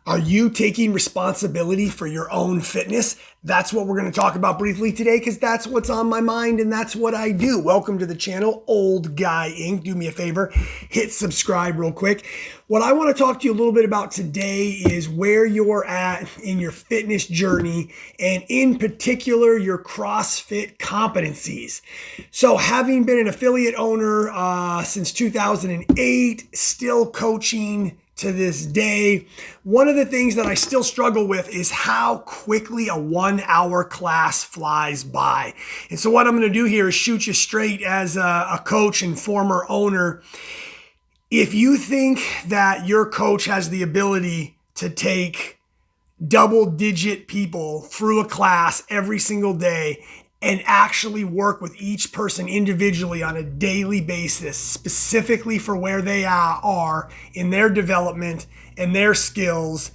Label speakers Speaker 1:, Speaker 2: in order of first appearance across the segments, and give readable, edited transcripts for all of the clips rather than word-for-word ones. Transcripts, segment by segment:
Speaker 1: Are you taking responsibility for your own fitness? That's what we're going to talk about briefly today because that's what's on my mind and that's what I do. Welcome to the channel, Old Guy Inc. Do me a favor, hit subscribe real quick. What I want to talk to you a little bit about today is where you're at in your fitness journey and in particular your CrossFit competencies. So having been an affiliate owner since 2008, still coaching to this day, one of the things that I still struggle with is how quickly a 1 hour class flies by. And so what I'm going to do here is shoot you straight as a coach and former owner. If you think that your coach has the ability to take double-digit people through a class every single day and actually work with each person individually on a daily basis, specifically for where they are in their development and their skills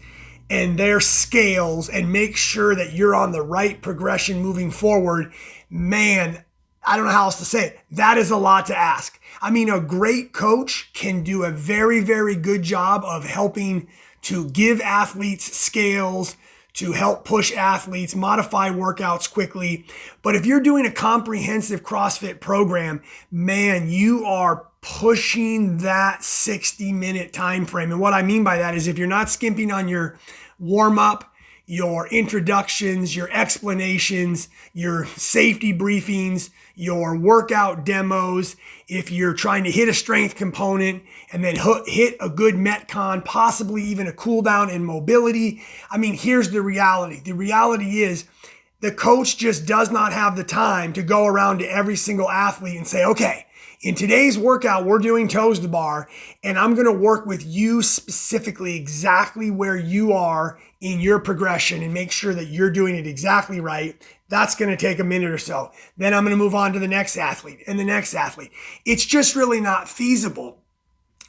Speaker 1: and their scales, and make sure that you're on the right progression moving forward, man, I don't know how else to say it. That is a lot to ask. I mean, a great coach can do a very, very good job of helping to give athletes scales, to help push athletes, modify workouts quickly. But if you're doing a comprehensive CrossFit program, man, you are pushing that 60-minute time frame. And what I mean by that is if you're not skimping on your warm-up, your introductions, your explanations, your safety briefings, your workout demos, if you're trying to hit a strength component and then hit a good Metcon, possibly even a cool down and mobility. I mean, here's the reality. The reality is the coach just does not have the time to go around to every single athlete and say, okay, in today's workout, we're doing toes to bar, and I'm going to work with you specifically exactly where you are in your progression and make sure that you're doing it exactly right. That's going to take a minute or so. Then I'm going to move on to the next athlete and the next athlete. It's just really not feasible.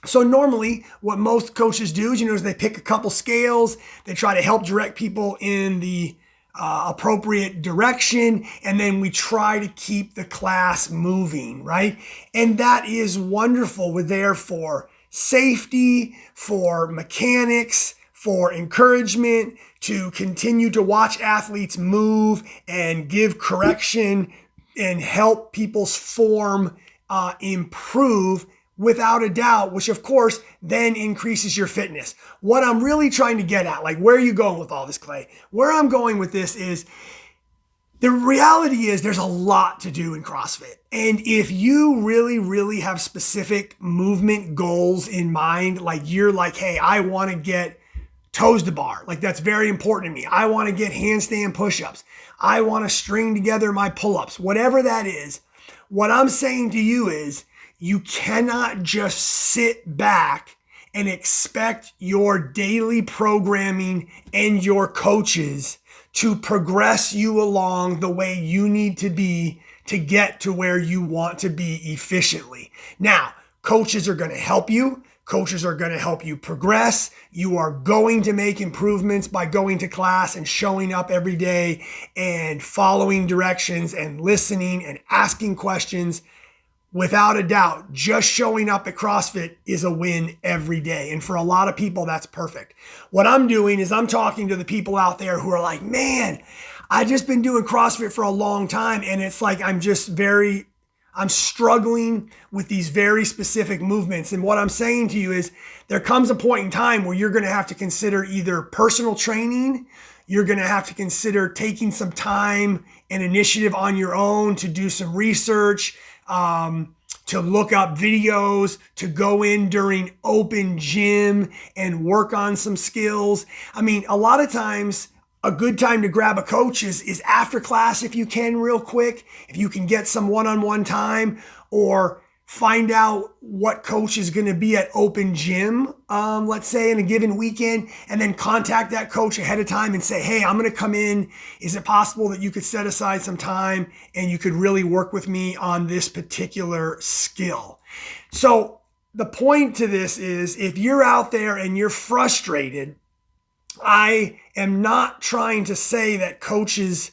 Speaker 1: So normally what most coaches do is they pick a couple scales, they try to help direct people in the appropriate direction, and then we try to keep the class moving, right? And that is wonderful. We're there for safety, for mechanics, for encouragement, to continue to watch athletes move and give correction and help people's form improve without a doubt, which of course then increases your fitness. What I'm really trying to get at, like where are you going with all this, Clay? Where I'm going with this is the reality is there's a lot to do in CrossFit. And if you really, really have specific movement goals in mind, like you're like, hey, I want to get toes to bar. Like that's very important to me. I want to get handstand push-ups. I want to string together my pull-ups, whatever that is. What I'm saying to you is you cannot just sit back and expect your daily programming and your coaches to progress you along the way you need to be to get to where you want to be efficiently. Now, coaches are going to help you. Coaches are going to help you progress. You are going to make improvements by going to class and showing up every day and following directions and listening and asking questions. Without a doubt, just showing up at CrossFit is a win every day. And for a lot of people, that's perfect. What I'm doing is I'm talking to the people out there who are like, man, I've just been doing CrossFit for a long time. And it's like, I'm struggling with these very specific movements. And what I'm saying to you is there comes a point in time where you're going to have to consider either personal training, you're going to have to consider taking some time and initiative on your own to do some research, to look up videos, to go in during open gym and work on some skills. I mean, a lot of times a good time to grab a coach is after class if you can real quick, if you can get some one-on-one time, or find out what coach is going to be at open gym, let's say in a given weekend, and then contact that coach ahead of time and say, hey, I'm going to come in. Is it possible that you could set aside some time and you could really work with me on this particular skill? So the point to this is if you're out there and you're frustrated, I am not trying to say that coaches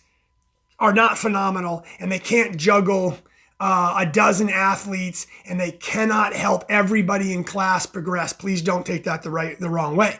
Speaker 1: are not phenomenal and they can't juggle a dozen athletes and they cannot help everybody in class progress. Please don't take that the wrong way.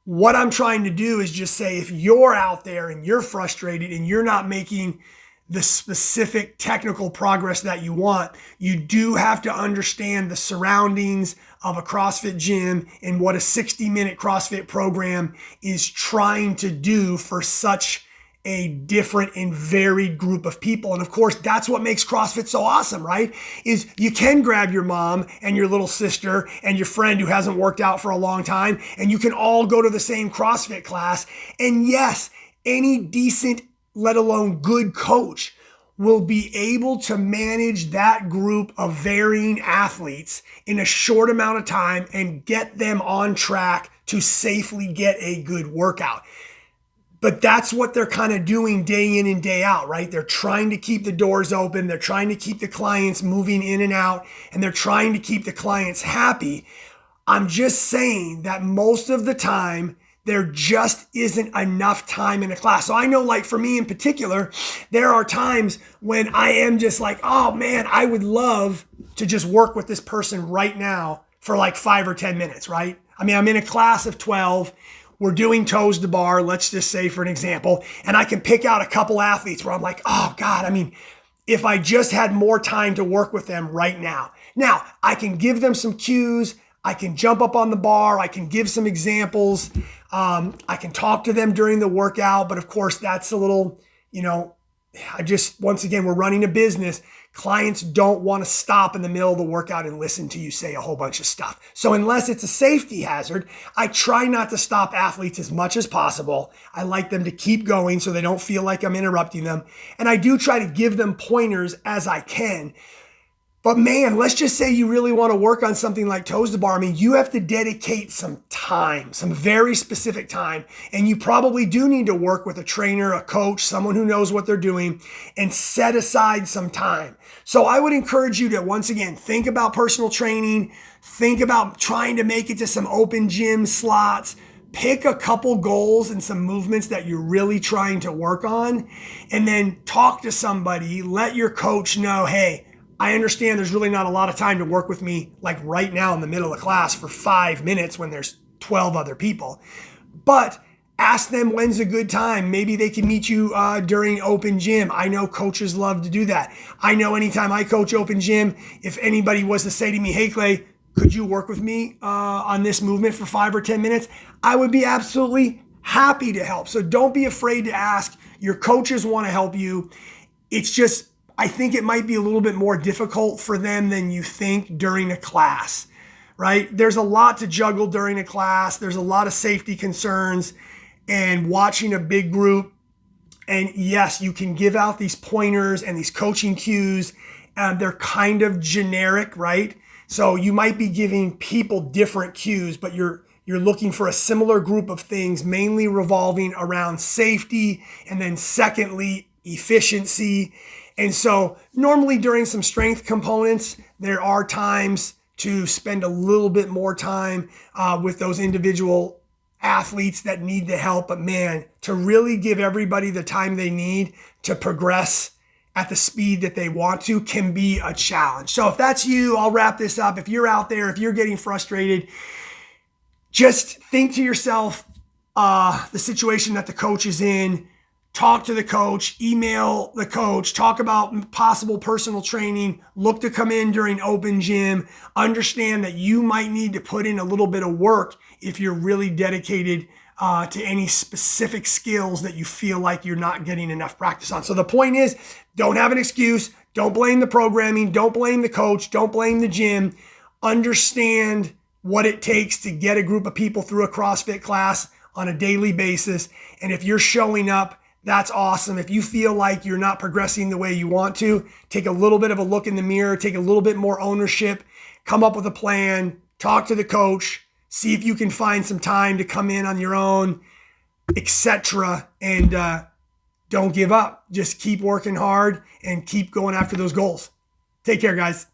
Speaker 1: What I'm trying to do is just say, if you're out there and you're frustrated and you're not making the specific technical progress that you want, you do have to understand the surroundings of a CrossFit gym and what a 60-minute CrossFit program is trying to do for such a different and varied group of people. And of course, that's what makes CrossFit so awesome, right? Is you can grab your mom and your little sister and your friend who hasn't worked out for a long time, and you can all go to the same CrossFit class. And yes, any decent, let alone good coach will be able to manage that group of varying athletes in a short amount of time and get them on track to safely get a good workout. But that's what they're kind of doing day in and day out, right? They're trying to keep the doors open. They're trying to keep the clients moving in and out, and they're trying to keep the clients happy. I'm just saying that most of the time, there just isn't enough time in a class. So I know, like for me in particular, there are times when I am just like, oh man, I would love to just work with this person right now for like 5 or 10 minutes, right? I mean, I'm in a class of 12. We're doing toes to bar, let's just say for an example, and I can pick out a couple athletes where I'm like, oh God, I mean, if I just had more time to work with them right now. Now, I can give them some cues. I can jump up on the bar. I can give some examples. I can talk to them during the workout, but of course that's a little, once again, we're running a business. Clients don't want to stop in the middle of the workout and listen to you say a whole bunch of stuff. So unless it's a safety hazard, I try not to stop athletes as much as possible. I like them to keep going so they don't feel like I'm interrupting them. And I do try to give them pointers as I can. But man, let's just say you really want to work on something like toes to bar. I mean, you have to dedicate some time, some very specific time. And you probably do need to work with a trainer, a coach, someone who knows what they're doing, and set aside some time. So I would encourage you to, once again, think about personal training, think about trying to make it to some open gym slots, pick a couple goals and some movements that you're really trying to work on, and then talk to somebody, let your coach know, hey, I understand there's really not a lot of time to work with me like right now in the middle of class for 5 minutes when there's 12 other people. But ask them when's a good time. Maybe they can meet you during open gym. I know coaches love to do that. I know anytime I coach open gym, if anybody was to say to me, hey Clay, could you work with me on this movement for 5 or 10 minutes? I would be absolutely happy to help. So don't be afraid to ask. Your coaches want to help you. It's just, I think it might be a little bit more difficult for them than you think during a class, right? There's a lot to juggle during a class. There's a lot of safety concerns and watching a big group. And yes, you can give out these pointers and these coaching cues. They're kind of generic, right? So you might be giving people different cues, but you're looking for a similar group of things, mainly revolving around safety. And then secondly, efficiency. And so normally during some strength components, there are times to spend a little bit more time with those individual athletes that need the help. But man, to really give everybody the time they need to progress at the speed that they want to can be a challenge. So if that's you, I'll wrap this up. If you're out there, if you're getting frustrated, just think to yourself the situation that the coach is in. Talk to the coach, email the coach, talk about possible personal training, look to come in during open gym, understand that you might need to put in a little bit of work if you're really dedicated to any specific skills that you feel like you're not getting enough practice on. So the point is, don't have an excuse. Don't blame the programming. Don't blame the coach. Don't blame the gym. Understand what it takes to get a group of people through a CrossFit class on a daily basis. And if you're showing up, that's awesome. If you feel like you're not progressing the way you want to, take a little bit of a look in the mirror, take a little bit more ownership, come up with a plan, talk to the coach, see if you can find some time to come in on your own, etc. And don't give up. Just keep working hard and keep going after those goals. Take care, guys.